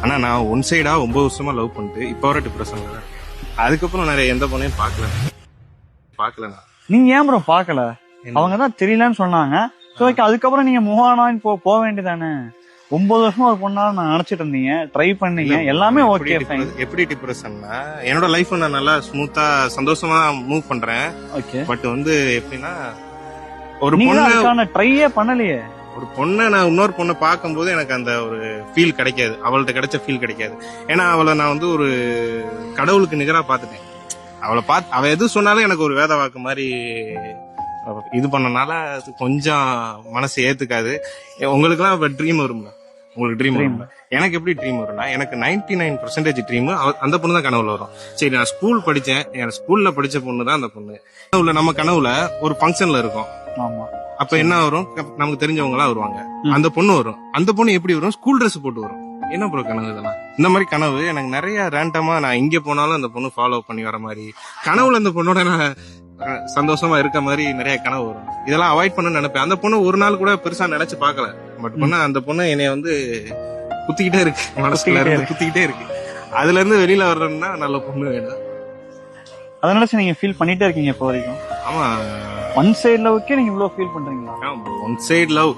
ஆனா நான் ஒன் சைடா 9 வருஷமா லவ் பண்ணிட்டு இப்ப வர டிப்ரெஷன்ல. அதுக்கப்புறம் நிறைய எந்த பொண்ணையும் பாக்கல. நீங்க ஏன் ப்ரோ பாக்கல? அவங்கதான் தெரியலன்னு சொன்னாங்க. அதுக்கப்புறம் நீங்க மூவானான்னு போக வேண்டியதானே? 9 வருஷமா ஒரு பொண்ணா நான் நினைச்சிட்டு இருந்தீங்க, ட்ரை பண்ணீங்க, எல்லாமே ஓகே. எப்படி டிப்ரெஷன்னா, என்னோட லைஃப் நான் நல்லா ஸ்மூத்தா சந்தோஷமா மூவ் பண்றேன். ஓகே. பட் வந்து எப்படின்னா, ஒரு பொண்ணு ட்ரையே பண்ணலையே. ஒரு பொண்ணை நான் இன்னொரு பொண்ணை பார்க்கும்போது எனக்கு அந்த ஒரு ஃபீல் கிடைக்காது, அவள்கிட்ட கிடைச்ச ஃபீல் கிடைக்காது. ஏன்னா அவளை நான் வந்து ஒரு கடவுளுக்கு நிகரா பார்த்துட்டேன். அவ எது சொன்னாலும் எனக்கு ஒரு வேத வாக்கு மாதிரி இது பண்ணனால அது கொஞ்சம் மனசு ஏத்துக்காது. உங்களுக்கு எல்லாம் இப்ப ட்ரீம் வரும்ல, உங்களுக்கு ட்ரீம் வரும்ல. எனக்கு எப்படி ட்ரீம் வரும்னா, எனக்கு 99% ட்ரீம் அந்த பொண்ணு தான் கனவுல வரும். சரி, நான் ஸ்கூல் படிச்சேன், என் ஸ்கூல்ல படிச்ச பொண்ணு தான் அந்த பொண்ணு. கனவுல நம்ம கனவுல ஒரு ஃபங்க்ஷன்ல இருக்கும். ஆமா. அப்ப என்ன வரும், நமக்கு தெரிஞ்சவங்க எல்லாம் வருவாங்க. அந்த பொண்ணு வரும். அந்த பொண்ணு எப்படி வரும், ஸ்கூல் ட்ரெஸ் போட்டு வரும். என்ன ப்ரோ கனவு இதெல்லாம்? இந்த மாதிரி கனவு எனக்கு நிறைய ரேண்டமா, நான் இங்க போனாலும் அந்த பொண்ணு ஃபாலோ பண்ணி வர மாதிரி, கனவுல அந்த பொண்ணோட நான் சந்தோஷமா இருக்க மாதிரி நிறைய கனவு வரும். இதெல்லாம் அவாய்ட் பண்ண நினைப்பேன். அந்த பொண்ணு ஒரு நாள் கூட பெருசா நினைச்சு பாக்கல. பட் பொண்ணு, அந்த பொண்ணு என்னைய வந்து குத்திக்கிட்டே இருக்கு, மனசுல இருந்து குத்திக்கிட்டே இருக்கு. அதுல இருந்து வெளியில வர்றதுன்னா நல்ல பொண்ணு வேணும். அதை நினைச்சு நீங்க ஃபீல் பண்ணிட்டே இருக்கீங்க இப்போ வரைக்கும்? ஆமா, ஒன் சைடு லவ்க்கே நீங்க இவ்வளவு ஃபீல் பண்றீங்களா? One side love